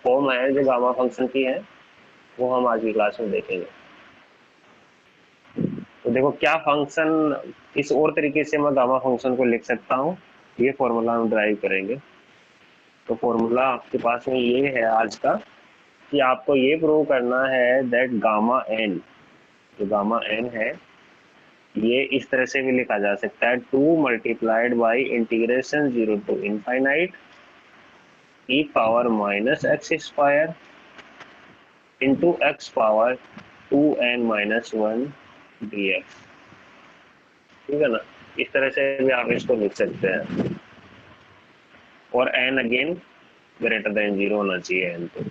Form है जो gamma function की है वो हम आज की क्लास में देखेंगे। तो देखो क्या फंक्शन, इस और तरीके से मैं गामा फंक्शन को लिख सकता हूँ, ये फॉर्मूला हम ड्राइव करेंगे। तो फॉर्मूला आपके पास में ये है आज का कि आपको ये प्रूव करना है दैट गामा एन, जो गामा एन है ये इस तरह से भी लिखा जा सकता है 2 multiplied by integration 0 to infinite e power minus x square into x power 2n minus 1 dx। ठीक है ना, इस तरह से भी आप इसको लिख सकते हैं। और n अगेन ग्रेटर देन 0 होना चाहिए n तो,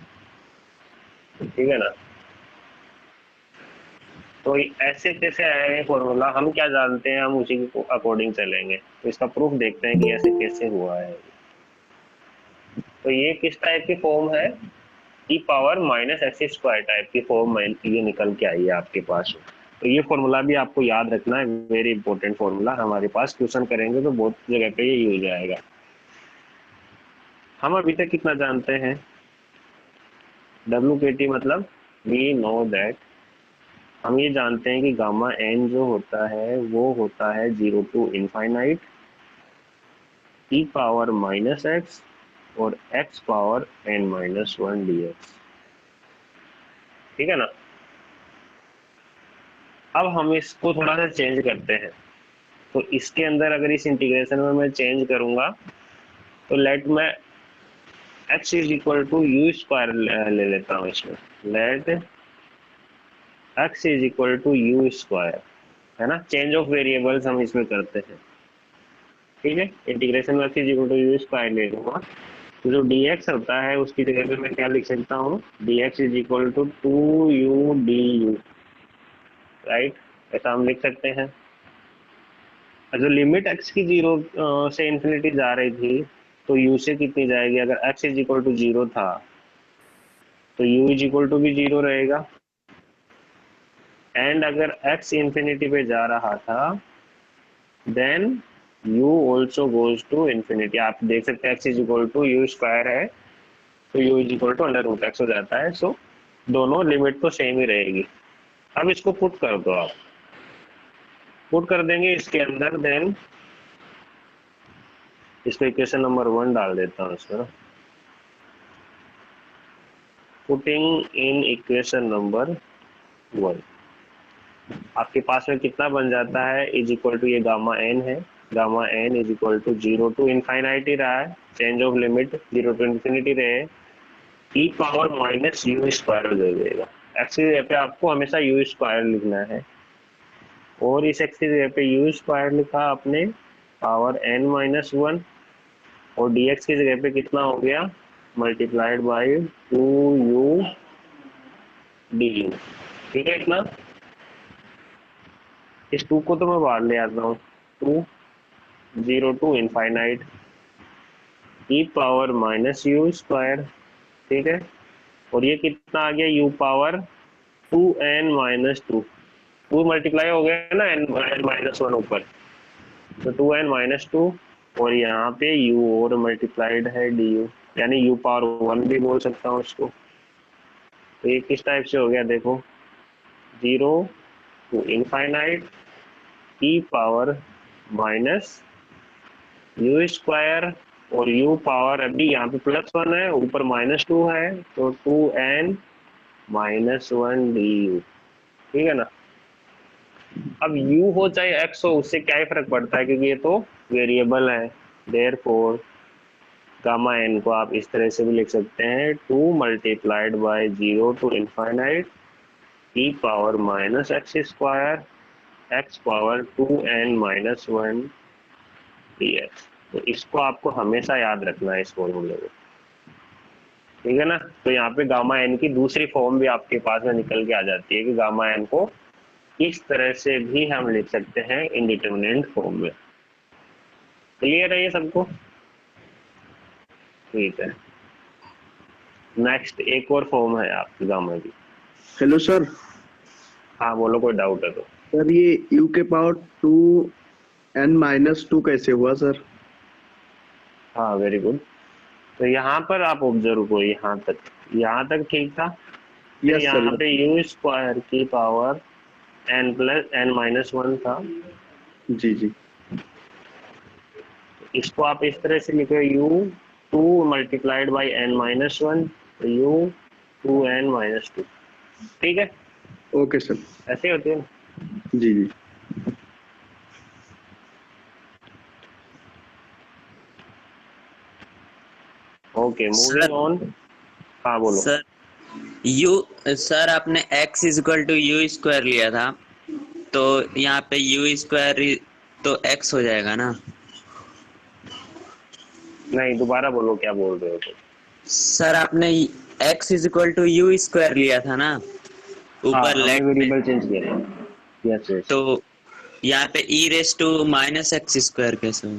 ठीक है ना। तो ऐसे कैसे आएगा फॉर्मूला, हम क्या जानते हैं, हम उसी के अकॉर्डिंग चलेंगे। तो इसका प्रूफ देखते हैं कि ऐसे कैसे हुआ है। तो ये किस टाइप की फॉर्म है, E power minus x square type की फॉर्म में ये निकल के आई है आपके पास। तो ये फॉर्मूला भी आपको याद रखना है, वेरी इंपॉर्टेंट फॉर्मूला। हमारे पास क्वेश्चन करेंगे तो बहुत जगह पे ये यूज आएगा। हम अभी तक कितना जानते हैं, WKT मतलब वी नो दैट, हम ये जानते हैं कि गामा एन जो होता है वो होता है 0 to infinite E power minus X और x power n minus 1 dx। ठीक है ना। अब हम इसको थोड़ा सा चेंज करते हैं। तो इसके अंदर अगर इस इंटीग्रेशन में मैं चेंज करूंगा तो लेट मैं x is equal to you square ले लेता हूँ इसमें। Let x is equal to you square, है ना, चेंज ऑफ वेरिएबल्स हम इसमें करते हैं। ठीक है, इंटीग्रेशन में x is equal to you square ले लूंगा तो जो dx होता है उसकी जगह पे मैं क्या लिख सकता हूँ, dx is equal to 2u du, right, ऐसा हम लिख सकते हैं। जो लिमिट x की 0 से इन्फिनिटी जा रही थी तो u से कितनी जाएगी, अगर x इज इक्वल टू 0 था तो u इज इक्वल टू भी 0 रहेगा। एंड अगर x इन्फिनिटी पे जा रहा था then u also goes to infinity. आप देख सकते हैं x is equal to you square है तो u is equal to under root x हो जाता है। सो दोनों लिमिट तो सेम ही रहेगी। अब इसको पुट कर दो, आप पुट कर देंगे इसके अंदर, देन इसको इक्वेशन नंबर 1 डाल देता हूँ इसमें। पुटिंग इन इक्वेशन नंबर 1 आपके पास में कितना बन जाता है, इज इक्वल टू ये गामा एन है, gamma N is equal to 0 to infinite ही रहा है, change of limit 0 to infinity रहे, E power minus U square दे देगा। एक्स की जगह पे आपको हमेशा यू स्क्वायर लिखना है और इस एक्स की जगह पे यू स्क्वायर लिखा आपने पावर n माइनस 1 और dx की जगह पे कितना हो गया, मल्टीप्लाइड बाई 2u du। ठीक है, इतना। इस 2 को तो मैं बाहर ले आता हूँ, 2 0 to infinite E power minus U square. ठीक है, और ये कितना आ गया, u power 2n minus 2, 2 multiply हो गया ना n माइनस 1 ऊपर, तो 2n माइनस 2 और यहाँ पे u और मल्टीप्लाइड है du, यानी u पावर 1 भी बोल सकता हूँ इसको। तो ये किस टाइप से हो गया, देखो 0 to infinite E power minus U square और u पावर अभी यहाँ पे +1 है ऊपर -2 है तो 2n माइनस 1 du। ठीक है ना। अब u हो चाहे x हो उससे क्या ही फर्क पड़ता है क्योंकि ये तो वेरिएबल है। देयरफॉर गामा एन को आप इस तरह से भी लिख सकते हैं 2 multiplied by 0 to infinite E power minus x square x power 2n minus 1 dx। तो इसको आपको हमेशा याद रखना है इस फॉर्मूले को। ठीक है ना। तो यहाँ पे गामा एन की दूसरी फॉर्म भी आपके पास में निकल के आ जाती है कि गामा एन को इस तरह से भी हम लिख सकते हैं इंडिटरमिनेंट फॉर्म में। क्लियर है ये सबको? ठीक है, नेक्स्ट एक और फॉर्म है आपकी गामा की। Hello sir. हाँ बोलो, कोई डाउट है तो। सर ये u के पावर 2n माइनस 2 कैसे हुआ सर? हाँ वेरी गुड। तो यहाँ पर आप ऑब्जर्व करो, यहाँ तक ठीक था। तो यस सर। यहाँ पे यू स्क्वायर की power n plus n minus 1 था। जी जी। इसको आप इस तरह से लिखो, you 2 multiplied by n minus 1, तो यू 2n माइनस 2। ठीक है, ओके सर। ऐसे होती है ना। जी जी। Okay, sir moving on. हाँ बोलो। सर यू सर आपने x is equal to you square लिया था, तो यहाँ पे यू स्क्वायर तो x हो जाएगा ना। नहीं, दोबारा बोलो, क्या बोल रहे हो तुम? सर आपने x is equal to you square लिया था ना हाँ, ऊपर हमने लेफ्ट में, वेरिएबल चेंज किया था। Yes yes. तो यहाँ पे e raise to minus x square कैसे हो?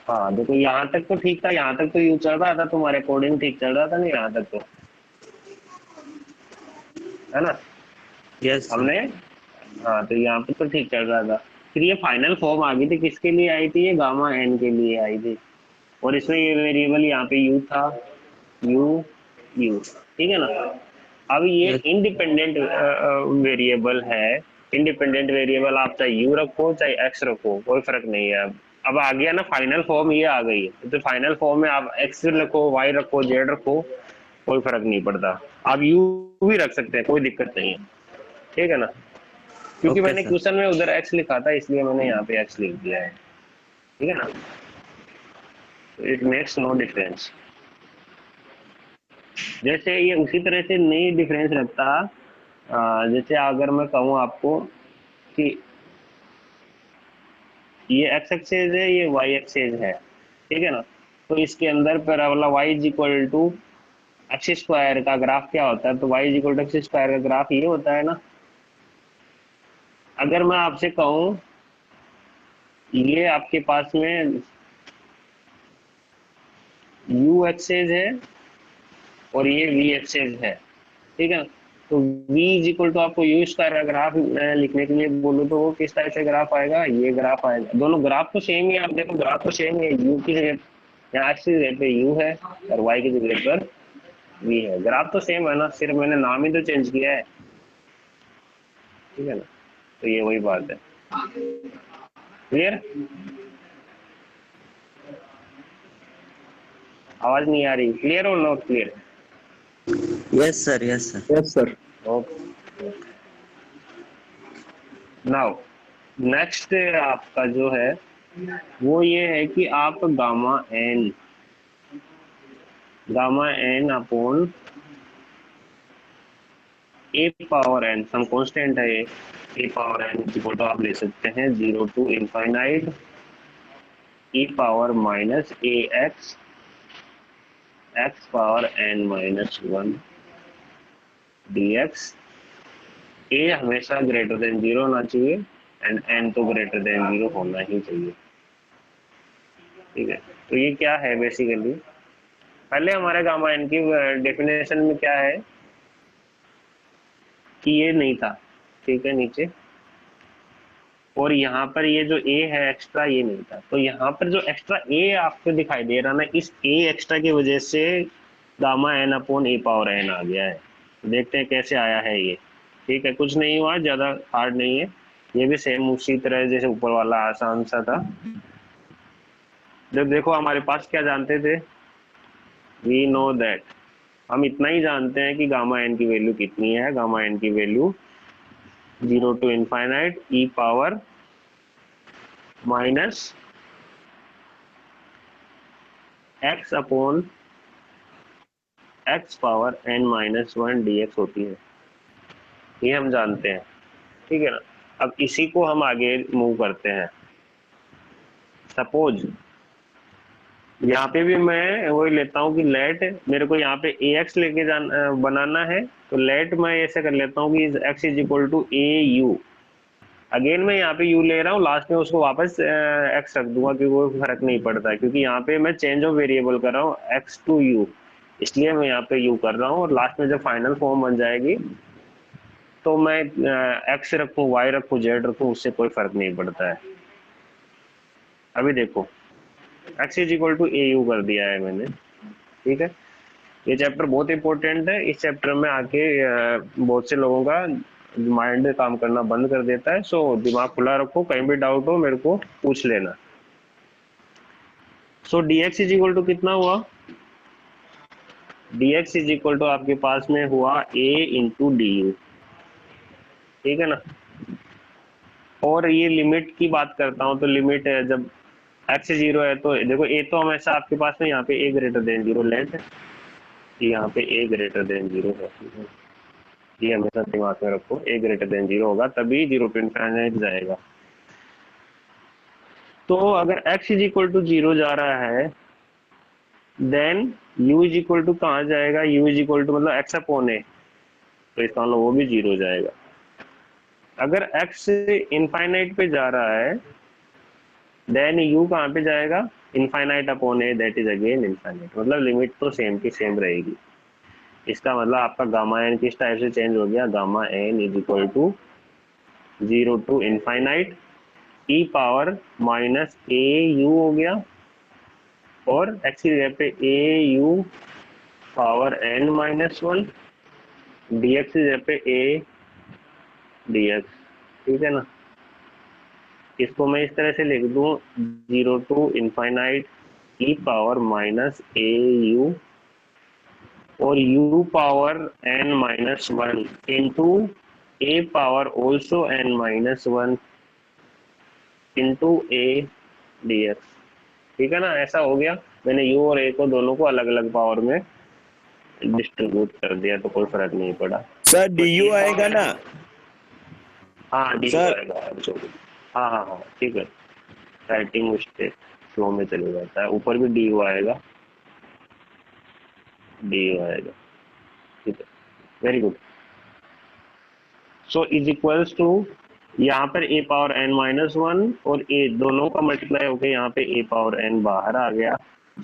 हाँ देखो, यहाँ तक तो ठीक था, यहाँ तक तो यू चल रहा था, तुम्हारे कोडिंग ठीक चल रहा था नहीं, यहाँ तक तो, है ना? Yes sir. हमने, हाँ तो यहाँ पे तो ठीक चल रहा था। फिर ये फाइनल फॉर्म आ गई थी, किसके लिए आई थी? ये गामा एन के लिए आई थी। और इसमें ये वेरिएबल यहाँ पे यू था, यू यू, ठीक है ना? अब ये यस इंडिपेंडेंट वेरिएबल है। इंडिपेंडेंट वेरिएबल आप चाहे यू रखो चाहे एक्स रखो, कोई फर्क नहीं है। अब आ गया ना फाइनल फॉर्म, ये आ गई है। तो फाइनल फॉर्म में आप एक्स रखो, वाई रखो, जेड रखो, कोई फर्क नहीं पड़ता। आप यू भी रख सकते हैं, कोई दिक्कत नहीं है। ठीक है ना? क्योंकि ओके मैंने सर। क्वेश्चन में उधर एक्स लिखा था, इसलिए मैंने यहाँ पे एक्स लिख दिया है। ठीक है ना? It makes no difference. जैसे ये उसी तरह से नहीं डिफरेंस रखता। जैसे अगर मैं कहूँ आपको कि ये एक्स एक्सेस है, ये वाई एक्सेस है, ठीक है ना? तो इसके अंदर parabola y is equal to x square का ग्राफ क्या होता है? तो y is equal to x square का ग्राफ ये होता है ना। अगर मैं आपसे कहूँ ये आपके पास में यू एक्सेस है और ये वी एक्सेस है, ठीक है? तो v इज इक्वल टू, आपको यू स्क्वायर का ग्राफ लिखने के लिए बोलूँ तो वो किस टाइप से ग्राफ आएगा? ये ग्राफ आएगा। दोनों ग्राफ तो सेम ही है, आप देखो ग्राफ तो सेम ही है। यू की जगह, यहाँ एक्स की जगह पे यू है और वाई की जगह पर v है। ग्राफ तो सेम है ना, सिर्फ मैंने नाम ही तो चेंज किया है। ठीक है ना? तो ये वही बात है। क्लियर? आवाज नहीं आ रही? क्लियर और not clear? Yes sir, yes sir. Yes sir. Okay. Now next आपका जो है वो ये है कि आप gamma n upon a power n, some constant है ये, ए पावर एन की फोटो आप ले सकते हैं 0 to infinite E power minus a x x power n minus 1 d x. A हमेशा ग्रेटर देन 0 होना चाहिए एंड एन तो ग्रेटर देन 0 होना ही चाहिए। ठीक है? तो ये क्या है बेसिकली? पहले हमारे गामा एन की डेफिनेशन में क्या है कि ये नहीं था, ठीक है, नीचे, और यहाँ पर ये जो ए है एक्स्ट्रा, ये नहीं था। तो यहाँ पर जो एक्स्ट्रा ए आपको दिखाई दे रहा ना, इस ए एक्स्ट्रा की वजह से gamma n upon a power N आ गया है। देखते हैं कैसे आया है ये। ठीक है, कुछ नहीं हुआ, ज्यादा हार्ड नहीं है। ये भी सेम उसी तरह जैसे ऊपर वाला आसान सा था। जब देखो हमारे पास क्या जानते थे, वी नो दैट, हम इतना ही जानते हैं कि गामा एन की वैल्यू कितनी है। गामा एन की value 0 to infinite E power minus x upon x power n minus 1 d x होती है। ये हम जानते हैं। ठीक है ना? अब इसी को हम आगे मूव करते हैं। सपोज यहाँ पे भी मैं वही लेता हूँ कि लेट मेरे को यहाँ पे ए एक्स लेके बनाना है, तो लेट मैं ऐसे कर लेता हूँ कि x is equal to a u. Again मैं यहाँ पे यू ले रहा हूँ, लास्ट में उसको वापस एक्स रख दूंगा, क्योंकि वो फर्क नहीं पड़ता, क्योंकि यहाँ पे मैं चेंज ऑफ वेरिएबल कर रहा हूँ एक्स टू यू, इसलिए मैं यहाँ पे यू कर रहा हूँ। और लास्ट में जब फाइनल फॉर्म बन जाएगी तो मैं एक्स रखूँ, वाई रखूँ, जेड रखूँ, उससे कोई फर्क नहीं पड़ता है। अभी देखो, x is equal to a u कर दिया है मैंने, ठीक है, ये चैप्टर बहुत इंपॉर्टेंट है। इस चैप्टर में आके बहुत से लोगों का माइंड काम करना बंद कर देता है। सो दिमाग खुला रखो, कहीं भी डाउट हो मेरे को पूछ लेना। सो dx इज इक्वल टू कितना हुआ? dx इज इक्वल टू आपके पास में हुआ a इंटू डी, ठीक है ना। और ये लिमिट की बात करता हूँ तो लिमिट है जब x 0 है तो देखो a तो हमेशा आपके पास में यहाँ पे a ग्रेटर देन 0 लेट, यहाँ पे a ग्रेटर देन 0 है, ये हमेशा दिमाग में रखो। a ग्रेटर देन 0 होगा तभी 0 to इनफाइनाइट जाएगा। तो अगर x इज इक्वल टू 0 जा रहा है then u is equal to कहाँ जाएगा? u इज इक्वल टू मतलब x अपॉन a, तो इसका मतलब वो भी 0 जाएगा। अगर x इनफाइनाइट पे जा रहा है देन u कहाँ पे जाएगा? Infinite upon a, that is again infinite. मतलब लिमिट तो सेम की सेम रहेगी। इसका मतलब आपका गामा n किस टाइप से चेंज हो गया? Gamma n is equal to 0 to infinite e power minus a u हो गया, और x की जगह पे a u power n minus 1, dx की जगह पे a dx, ठीक है ना। इसको मैं इस तरह से लिख दूं 0 to infinite e power minus a u और u power n minus 1 into a power also n minus 1 into a dx, ठीक है ना। ऐसा हो गया, मैंने u और a को दोनों को अलग अलग पावर में डिस्ट्रीब्यूट कर दिया तो कोई फर्क नहीं पड़ा। सर डी आएगा ना? हाँ डी सर आएगा, हाँ हाँ हाँ ठीक है, राइटिंग मिस्टेक फ्लो में चले जाता है, ऊपर भी डी आएगा, डी आएगा, ठीक है, very good. So is equals to यहाँ पर a पावर n माइनस 1 और a दोनों का मल्टीप्लाई होकर यहाँ पे a पावर n बाहर आ गया,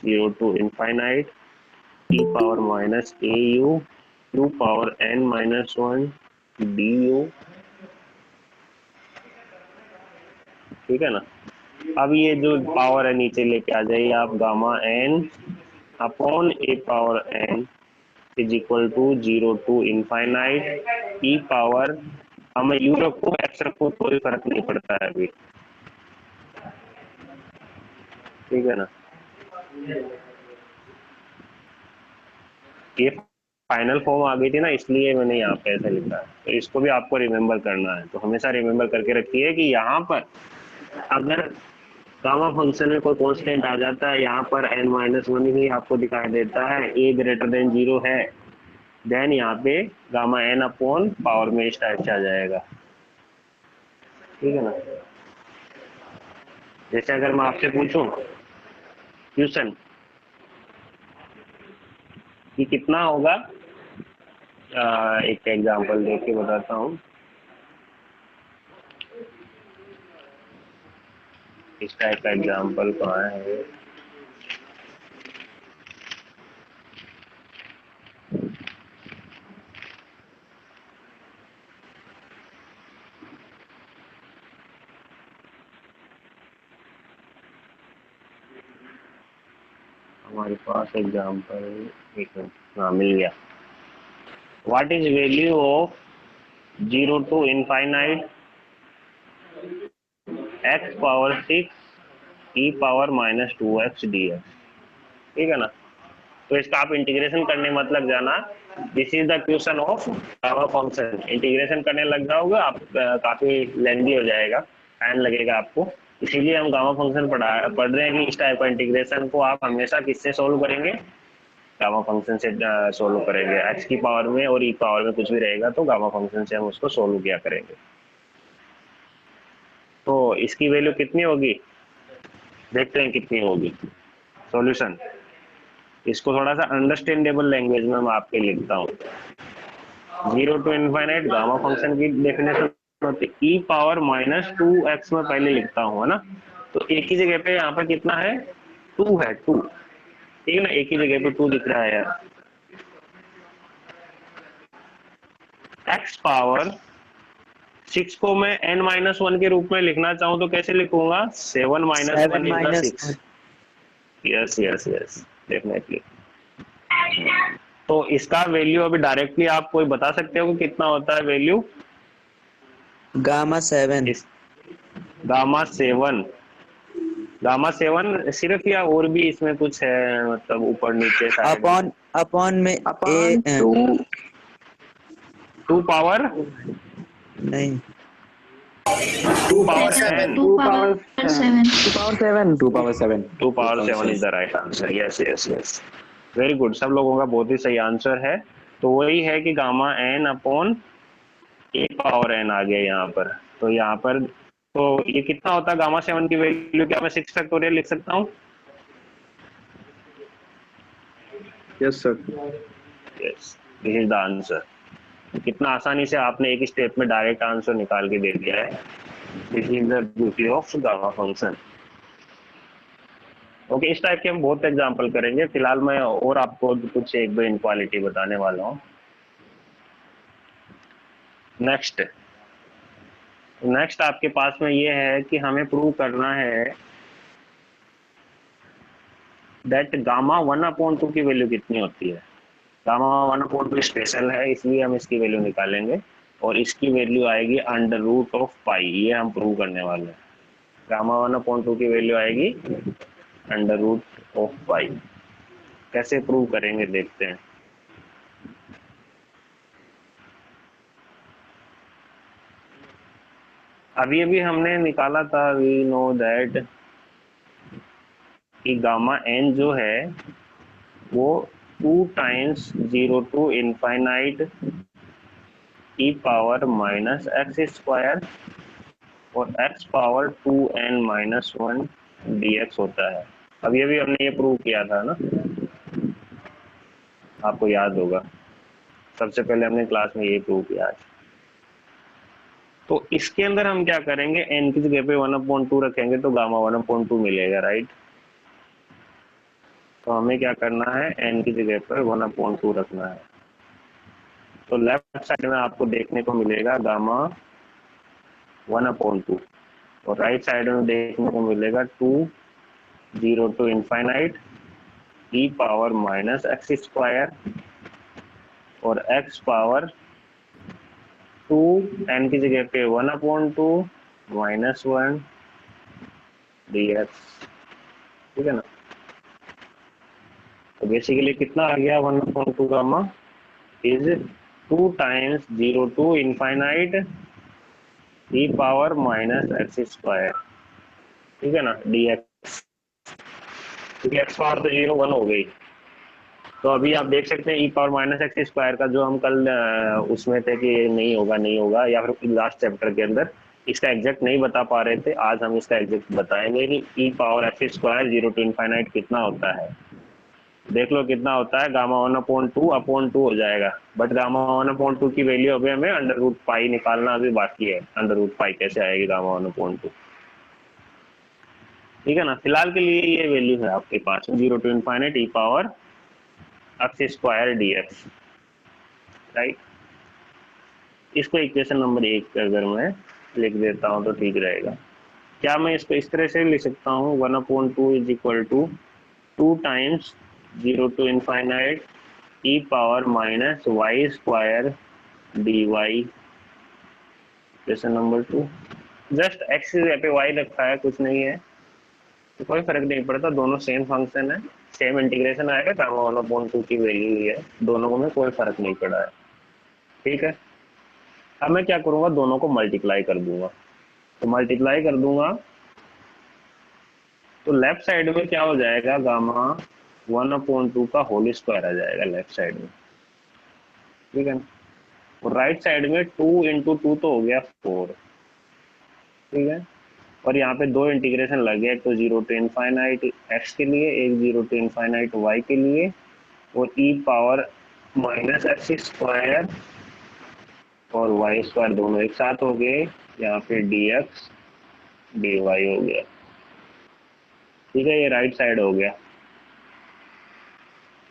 0 to infinite e power minus a u u power n minus 1 du, ठीक है ना। अब ये जो पावर है नीचे लेके आ जाइए आप, gamma n upon a power n is equal to 0 to infinite e power, हमें u रखो x रखो कोई फर्क नहीं पड़ता है अभी, ठीक है ना। ये फाइनल फॉर्म आ गई थी ना, इसलिए मैंने यहाँ पे ऐसा लिखा है। तो इसको भी आपको रिमेम्बर करना है, तो हमेशा रिमेम्बर करके रखिए कि यहाँ पर अगर गामा फंक्शन में कोई कांस्टेंट आ जाता है, यहाँ पर n माइनस 1 ही आपको दिखाई देता है, a ग्रेटर देन 0 है, देन यहाँ पे गामा n अपॉन पावर में इस टाइप से आ जाएगा, ठीक है ना। जैसे अगर मैं आपसे पूछूं क्वेश्चन कि कितना होगा, एक एग्जांपल देके बताता हूँ। इस टाइप का एग्जांपल कहाँ है? हमारे पास एग्जांपल एक मिनट, हाँ मिल गया। What is value of 0 to infinite x power 6 e power minus 2x dx, ठीक है ना। तो इसका आप इंटीग्रेशन करने मत लग जाना, this is the question of gamma function. Integration करने लग जाओगे आप काफी लेंदी हो जाएगा, टाइम लगेगा आपको, इसीलिए हम गामा फंक्शन पढ़ रहे हैं कि इस टाइप का इंटीग्रेशन को आप हमेशा किससे सोल्व करेंगे? गामा फंक्शन से सोल्व करेंगे। x की पावर में और e पावर में कुछ भी रहेगा तो गामा फंक्शन से हम उसको सोल्व किया करेंगे। तो इसकी वैल्यू कितनी होगी, देखते हैं कितनी होगी सॉल्यूशन। इसको थोड़ा सा अंडरस्टैंडेबल लैंग्वेज में मैं आपके लिखता हूँ। 0 टू इनफाइनाइट गामा फंक्शन की डेफिनेशन होती है e पावर माइनस 2x में पहले लिखता हूँ, है ना। तो एक ही जगह पे यहाँ पर कितना है? 2 है, 2, ठीक है ना, एक ही जगह पे 2 दिख रहा है यार। x पावर 6 को मैं n माइनस 1 के रूप में लिखना चाहूँ तो कैसे लिखूंगा? 7 minus 1 is the 6। Yes yes yes definitely. तो इसका वैल्यू अभी डायरेक्टली आप कोई बता सकते हो कि कितना होता है वैल्यू? गामा 7 इस गामा सेवन सिर्फ, या और भी इसमें कुछ है, मतलब ऊपर नीचे साइड में? अपॉन में अपॉन टू टू पावर नहीं, two power n two power seven two power seven two power seven is the right answer. Yes yes yes, very good, सब लोगों का बहुत ही सही आंसर है। तो वही है कि gamma n upon a power N आ गया यहाँ पर। तो यहाँ पर तो ये कितना होता है गामा सेवन की वैल्यू? क्या मैं 6 फैक्टोरियल लिख सकता हूँ? Yes sir. Yes, this is the answer. कितना आसानी से आपने एक स्टेप में डायरेक्ट आंसर निकाल के दे दिया है। This is the beauty of gamma function. Okay, इस टाइप के हम बहुत एग्जांपल करेंगे। फिलहाल मैं और आपको कुछ एक दो इनक्वालिटी बताने वाला हूँ। नेक्स्ट आपके पास में ये है कि हमें प्रूव करना है दैट गामा 1/2 की वैल्यू कितनी होती है। गामा 1/2 स्पेशल है, इसलिए हम इसकी वैल्यू निकालेंगे और इसकी वैल्यू आएगी अंडर रूट ऑफ पाई। ये हम प्रूव करने वाले हैं। गामा 1/2 की वैल्यू आएगी अंडर रूट ऑफ पाई। कैसे प्रूव करेंगे देखते हैं। अभी अभी हमने निकाला था, वी नो दैट कि गामा एन जो है वो 2 times 0 to infinite E power minus x square और एक्स पावर 2n-1 dx होता है। अभी अभी हमने ये प्रूव किया था ना, आपको याद होगा। सबसे पहले हमने क्लास में ये प्रूव किया। तो इसके अंदर हम क्या करेंगे, n की जगह पे 1/2 रखेंगे तो गामा 1/2 मिलेगा, राइट। तो हमें क्या करना है, n की जगह पर 1/2 रखना है। तो लेफ्ट साइड में आपको देखने को मिलेगा गामा 1/2 और राइट साइड में देखने को मिलेगा 2 0 to infinite E power minus x square और एक्स पावर 2 n की जगह पे 1/2 माइनस 1 dx, ठीक है ना। तो बेसिकली कितना आ गया 1/2 gamma is 2 times 0 to infinite E power minus x square, ठीक है ना, dx। क्योंकि एक्स पावर तो 0 1 हो गई। तो अभी आप देख सकते हैं ई पावर माइनस एक्स स्क्वायर का जो हम कल उसमें थे कि नहीं होगा या फिर लास्ट चैप्टर के अंदर इसका एग्जैक्ट नहीं बता पा रहे थे, आज हम इसका एग्जैक्ट बताएंगे कि e power x square 0 to infinite कितना होता है। देख लो कितना होता है, गामा 1/2 हो जाएगा। बट गामा 1/2 की वैल्यू अभी हमें अंडर रूट पाई निकालना अभी बाकी है। अंडर रूट पाई कैसे आएगी गामा 1/2, ठीक है ना। फिलहाल के लिए ये वैल्यू है आपके पास 0 to infinite E power x square dx, right. इसको इक्वेशन नंबर 1 अगर मैं लिख देता हूँ तो ठीक रहेगा। क्या मैं इसको इस तरह से लिख सकता हूँ, 1/2 is equal to 2 times 0 to infinite E power minus y square dy। Equation number 2, just x पे वाई रखा है, कुछ नहीं है तो कोई फर्क नहीं पड़ता, दोनों सेम फंक्शन है, सेम इंटीग्रेशन आएगा। गामा 1/2 की वैल्यू ही है, दोनों में कोई फर्क नहीं पड़ा है, ठीक है। अब मैं क्या करूंगा, दोनों को मल्टीप्लाई कर दूंगा। तो मल्टीप्लाई कर दूंगा तो लेफ्ट साइड में क्या हो जाएगा, गामा 1/2 का होल स्क्वायर आ जाएगा लेफ्ट साइड में, ठीक है। और राइट साइड में 2 × 2 तो हो गया 4, ठीक है। और यहाँ पे दो इंटीग्रेशन लग गया, एक तो 0 टू इनफाइनाइट एक्स के लिए, एक 0 टू इनफाइनाइट वाई के लिए, और ई पावर माइनस एक्स स्क्वायर और वाई स्क्वायर दोनों एक साथ हो गए। यहाँ पे dx dy हो गया, ठीक है। ये राइट साइड हो गया,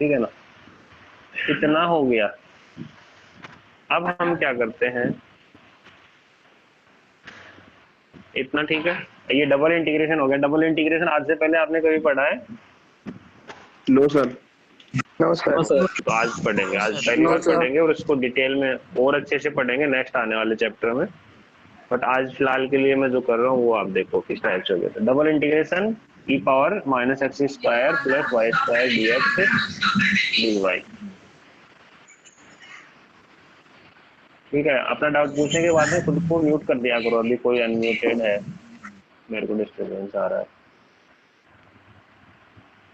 ठीक है ना। इतना हो गया। अब हम क्या करते हैं, इतना ठीक है। ये डबल इंटीग्रेशन हो गया। डबल इंटीग्रेशन आज से पहले आपने कभी पढ़ा है? No sir. No sir. तो आज पढ़ेंगे, आज पहली नो बार सर। पढ़ेंगे और इसको डिटेल में और अच्छे से पढ़ेंगे नेक्स्ट आने वाले चैप्टर में। बट आज फिलहाल के लिए मैं जो कर रहा हूँ वो आप देखो किस टाइप से हो गया। Double integration e power minus x square plus y square d x d y. ठीक है, अपना डाउट पूछने के बाद में खुद को म्यूट कर दिया करो, अभी कोई अनम्यूटेड है, मेरे को डिस्टर्बेंस आ रहा है।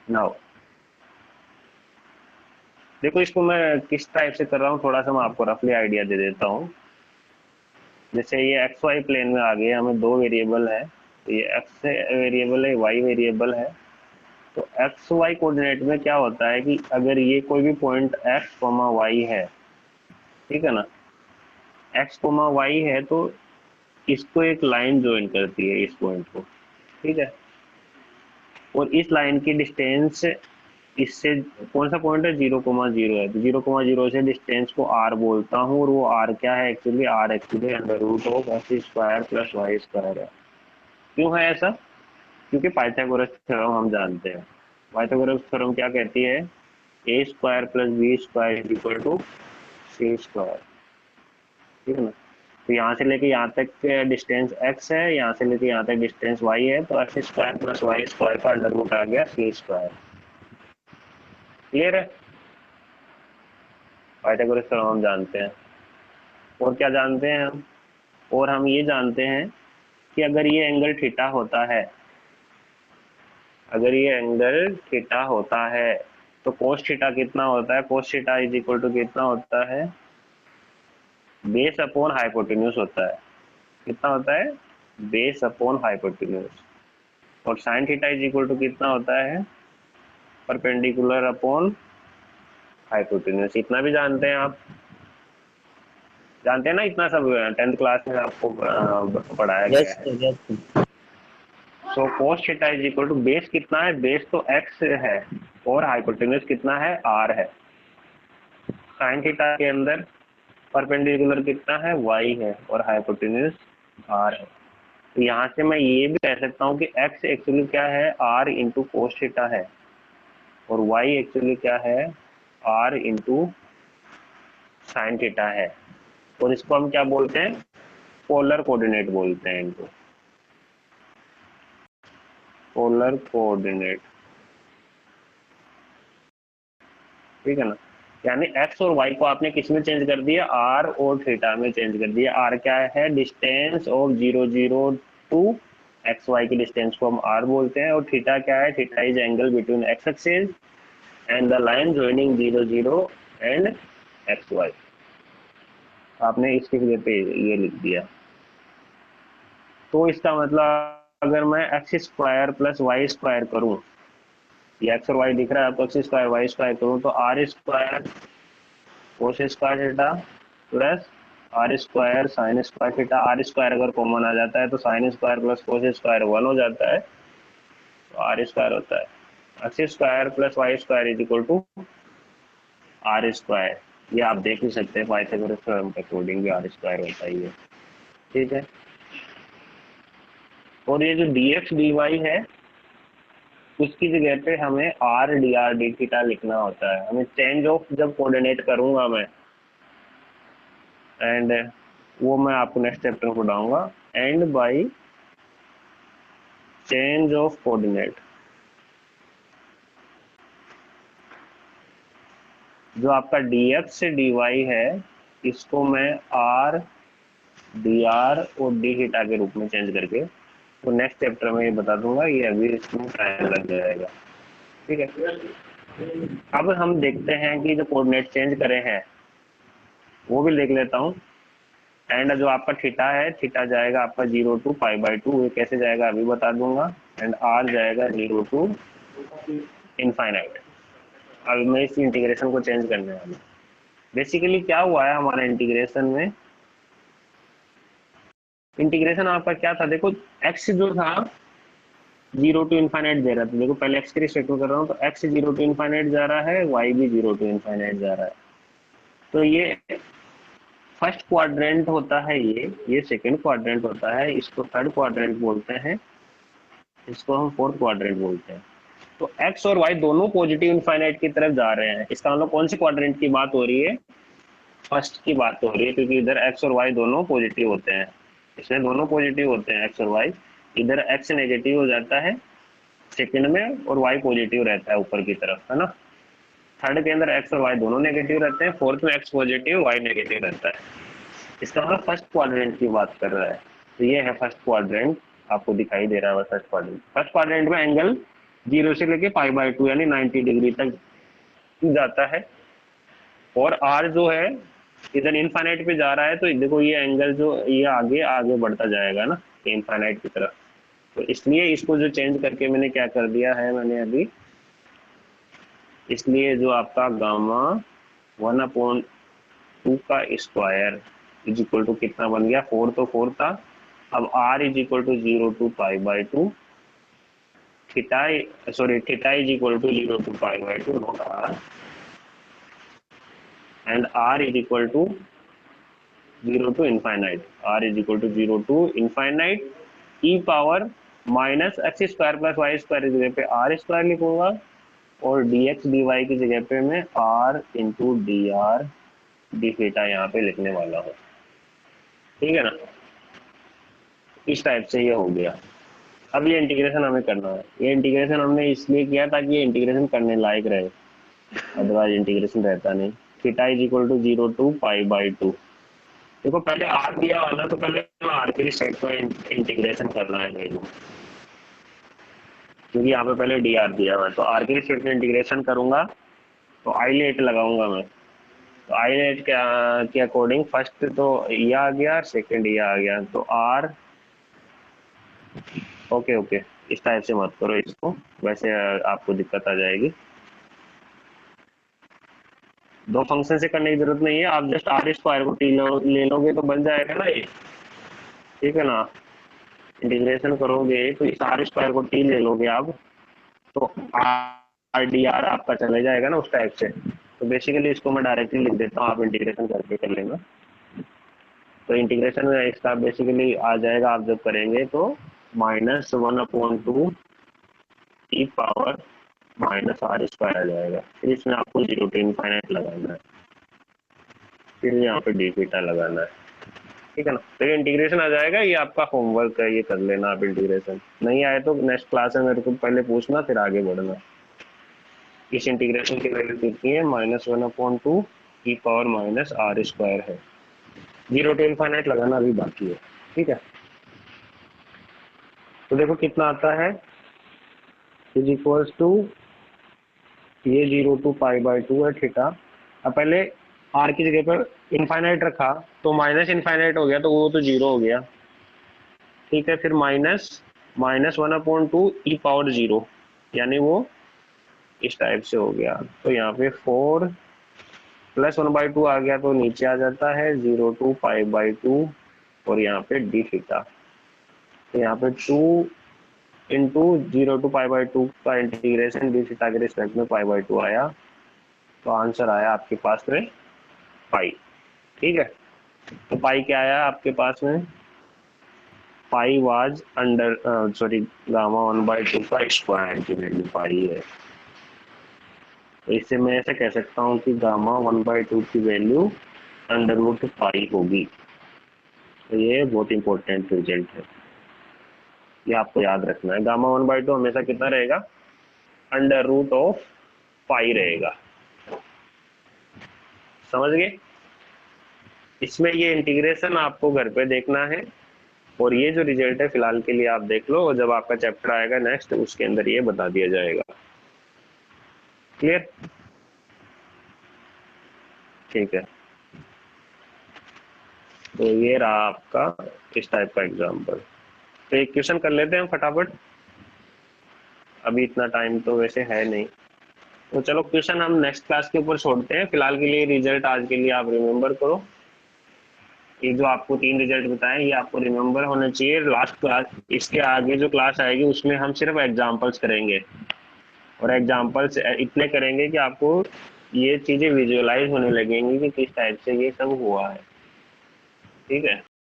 नाउ देखो इसको मैं किस टाइप से कर रहा हूँ, थोड़ा सा मैं आपको रफली आइडिया दे देता हूँ। जैसे ये एक्स वाई प्लेन में आ गए, हमें दो वेरिएबल है, तो ये एक्स वेरिएबल है, वाई वेरिएबल है। तो एक्स वाई कोऑर्डिनेट में क्या होता है कि अगर ये कोई भी पॉइंट एक्स कोमा वाई है, ठीक है ना, एक्स कोमा वाई है, तो इसको एक लाइन ज्वाइन करती है इस पॉइंट को, ठीक है। और इस लाइन की डिस्टेंस इससे, कौन सा पॉइंट है, 0,0 है, तो 0,0 से डिस्टेंस को आर बोलता हूँ, और वो आर क्या है actually, r actually under root of x square plus y square है। क्यों है ऐसा? क्योंकि पाइथागोरस थ्योरम हम जानते हैं। पाइथागोरस थ्योरम क्या कहती है, a square plus b square is equal to c square, ठीक है ना। तो यहाँ से लेके यहाँ तक डिस्टेंस x है, यहाँ से लेके यहाँ तक डिस्टेंस y है, तो x square plus y square का अंडर रूट आ गया सी स्क्वायर। क्लियर है? पाइथागोरस थ्योरम हम जानते हैं। और क्या जानते हैं हम? और हम ये जानते हैं कि अगर ये एंगल थीटा होता है, अगर ये एंगल थीटा होता है, तो कोस थीटा कितना होता है, cos theta is equal to कितना होता है, बेस अपॉन हाइपोटेन्यूज होता है। कितना होता है, बेस अपॉन हाइपोटेन्यूज। और sine theta is equal to कितना होता है, परपेंडिकुलर अपॉन हाइपोटेन्यूज। इतना भी जानते हैं आप, जानते हैं ना, इतना सब 10th क्लास में आपको पढ़ाया गया यस है। Sir, yes sir. So cos theta is equal to, base कितना है, बेस तो x है, और हाइपोटेन्यूज कितना है, r है। साइन थीटा के अंदर परपेंडिकुलर कितना है, y है, और हाइपोटेन्यूज r है। तो यहाँ से मैं ये भी कह सकता हूँ कि x एक्चुअली क्या है, r इंटू कोस थीटा है, और y एक्चुअली क्या है, r इंटू साइन थीटा है। और इसको हम क्या बोलते हैं, पोलर कोऑर्डिनेट बोलते हैं इनको, पोलर कोऑर्डिनेट, ठीक है ना। यानी x और y को आपने किस में चेंज कर दिया, r और थीटा में चेंज कर दिया। r क्या है, distance of 0 0 to x y की डिस्टेंस को हम r बोलते हैं, और थीटा क्या है, theta is angle between x axis and the line joining 0 0 and x y. आपने इसकी जगह पे ये लिख दिया। तो इसका मतलब अगर मैं x square plus y square करूं, ये एक्स और वाई दिख रहा है आपको, एक्स स्क्वायर वाई स्क्वायर करूं, तो r square cos square theta plus r square sine square theta. R square अगर कॉमन आ जाता है तो sine square plus cos square 1 हो जाता है, तो आर स्क्वायर होता है। X square plus y square is equal to r square. ये आप देख ही सकते हैं, पाइथागोरस थ्योरम के अकॉर्डिंग भी आर स्क्वायर होता ही है, ठीक है। और ये जो डी एक्स डी वाई है, उसकी जगह पे हमें आर डी थीटा लिखना होता है। हमें चेंज ऑफ जब कोऑर्डिनेट करूंगा मैं, एंड वो मैं आपको नेक्स्ट चैप्टर में पढ़ाऊंगा, and by change of coordinate, जो आपका dx से dy है, इसको मैं r dr और d थीटा के रूप में चेंज करके, तो नेक्स्ट चैप्टर में ये बता दूंगा, ये अभी इसमें टाइम लग जाएगा, ठीक है। अब हम देखते हैं कि जो कोऑर्डिनेट चेंज करे हैं वो भी देख लेता हूँ। एंड जो आपका थीटा है, थीटा जाएगा आपका 0 टू π/2, ये कैसे जाएगा अभी बता दूंगा। एंड r जाएगा 0 टू इनफाइनाइट। अब मैं इस इंटीग्रेशन को चेंज करने वाला हूँ। बेसिकली क्या हुआ है हमारे इंटीग्रेशन में, इंटीग्रेशन आपका क्या था, देखो x जो था 0 टू इनफाइनाइट दे रहा था। देखो पहले x की स्टेटमेंट कर रहा हूँ, तो x 0 टू इनफाइनाइट जा रहा है, y भी 0 टू इनफाइनाइट जा रहा है। तो ये फर्स्ट क्वाड्रेंट होता है, ये सेकंड क्वाड्रेंट होता है, इसको थर्ड क्वाड्रेंट बोलते हैं, इसको हम फोर्थ क्वाड्रेंट बोलते हैं। तो एक्स और वाई दोनों पॉजिटिव इनफाइनाइट की तरफ जा रहे हैं। इसका मतलब कौन सी क्वाड्रेंट की बात हो रही है? फर्स्ट की बात हो रही है, क्योंकि इधर एक्स और वाई दोनों पॉजिटिव होते हैं, इसमें दोनों पॉजिटिव होते हैं एक्स और वाई। इधर एक्स नेगेटिव हो जाता है सेकंड में और वाई पॉजिटिव रहता है ऊपर की तरफ, है ना। थर्ड के अंदर एक्स और वाई दोनों नेगेटिव रहते हैं, फोर्थ में एक्स पॉजिटिव वाई नेगेटिव रहता है। इसका मतलब फर्स्ट क्वाड्रेंट की बात कर रहा है। तो ये है फर्स्ट क्वाड्रेंट, आपको दिखाई दे रहा है फर्स्ट क्वाड्रेंट। फर्स्ट क्वाड्रेंट में एंगल 0 से लेके π/2 यानी 90 डिग्री तक जाता है। और आर जो है इधर इनफाइनाइट पे जा रहा है, तो देखो ये एंगल जो ये आगे आगे बढ़ता जाएगा ना इनफाइनाइट की तरफ। तो इसलिए इसको जो चेंज करके मैंने क्या कर दिया है मैंने अभी, इसलिए जो आपका गामा 1/2 का स्क्वायर इज इक्वल टू कितना बन गया, 4 तो 4 था। अब r is equal to 0 to π/2, theta is equal to 0 to π/2 not r, and r is equal to 0 to infinite, r is equal to 0 to infinite e power minus x square plus y square की जगह पे are square लिखूंगा और dx dy की जगह पे मैं r into D R D theta यहाँ पे लिखने वाला हूँ, ठीक है ना। इस टाइप से ये हो गया। अब ये इंटीग्रेशन हमें करना है। ये इंटीग्रेशन हमने इसलिए किया ताकि ये इंटीग्रेशन करने लायक रहे, अदरवाइज इंटीग्रेशन रहता नहीं। Theta is equal to 0 to π/2। देखो पहले आर दिया वाला, तो पहले आर के साइड को इंटीग्रेशन करना है मेरे को, क्योंकि यहाँ पे पहले डी आर दिया हुआ है। तो आर के साइड में इंटीग्रेशन करूंगा तो आई लेट लगाऊंगा मैं। तो आई लेट के अकॉर्डिंग फर्स्ट तो ये आ गया, सेकंड ये आ गया, तो आर ओके इस टाइप से मत करो इसको, वैसे आपको दिक्कत आ जाएगी। दो फंक्शन से करने की जरूरत नहीं है, आप जस्ट आर स्क्वायर को टी ले लोगे तो बन जाएगा ना ये, ठीक है ना। इंटीग्रेशन करोगे तो इस आर स्क्वायर को टी ले लोगे आप, तो आर डी आर आपका चले जाएगा ना उस टाइप से। तो बेसिकली इसको मैं डायरेक्टली लिख देता हूँ, आप इंटीग्रेशन करके कर लेना। तो इंटीग्रेशन में इसका बेसिकली आ जाएगा, आप जब करेंगे तो -1/2 ई पावर माइनस आर स्क्वायर आ जाएगा। फिर इसमें आपको 0 to इनफाइनाइट लगाना है, फिर यहाँ पे डी थीटा लगाना है, ठीक है ना। तो ये इंटीग्रेशन आ जाएगा, ये आपका होमवर्क है, ये कर लेना आप। इंटीग्रेशन नहीं आए तो नेक्स्ट क्लास में मेरे को पहले पूछना, फिर आगे बढ़ना। इस इंटीग्रेशन की वैल्यू कितनी है, -1/2 ई पावर माइनस आर स्क्वायर है। 0 to इनफाइनाइट लगाना अभी बाकी है, ठीक है। तो देखो कितना आता है, इज इक्वल्स टू ये 0 to π/2 है थीटा। अब पहले आर की जगह पर इनफाइनाइट रखा तो माइनस इनफाइनाइट हो गया, तो वो तो 0 हो गया, ठीक है। फिर -1/2 ई पावर 0 यानी वो इस टाइप से हो गया। तो यहाँ पे 4 + 1/2 आ गया, तो नीचे आ जाता है 0 to π/2 और यहाँ पे डी थीटा। तो यहाँ पे 2 इंटू 0 to π/2 का इंटीग्रेशन डी थीटा के रिस्पेक्ट में π/2 आया, तो आंसर आया आपके पास में पाई, ठीक है। तो पाई क्या आया आपके पास में, पाई वाज गामा 1/2 का स्क्वायर की वैल्यू पाई है। तो इससे मैं ऐसे कह सकता हूँ कि गामा 1/2 की वैल्यू √π होगी। तो ये बहुत इंपॉर्टेंट रिजल्ट है, ये आपको याद रखना है। गामा 1/2 हमेशा कितना रहेगा, √π रहेगा, समझ गए। इसमें ये इंटीग्रेशन आपको घर पे देखना है, और ये जो रिजल्ट है फिलहाल के लिए आप देख लो, और जब आपका चैप्टर आएगा नेक्स्ट उसके अंदर ये बता दिया जाएगा। क्लियर, ठीक है। तो ये रहा आपका इस टाइप का एग्जाम्पल। तो एक क्वेश्चन कर लेते हैं फटाफट, अभी इतना टाइम तो वैसे है नहीं। तो चलो क्वेश्चन हम नेक्स्ट क्लास के ऊपर छोड़ते हैं, फिलहाल के लिए रिजल्ट आज के लिए आप रिमेम्बर करो। ये जो आपको 3 रिजल्ट बताए ये आपको रिमेम्बर होना चाहिए। लास्ट क्लास, इसके आगे जो क्लास आएगी उसमें हम सिर्फ एग्जाम्पल्स करेंगे, और एग्जाम्पल्स इतने करेंगे कि आपको ये चीजें विजुअलाइज होने लगेंगी कि किस टाइप से ये सब हुआ है, ठीक है।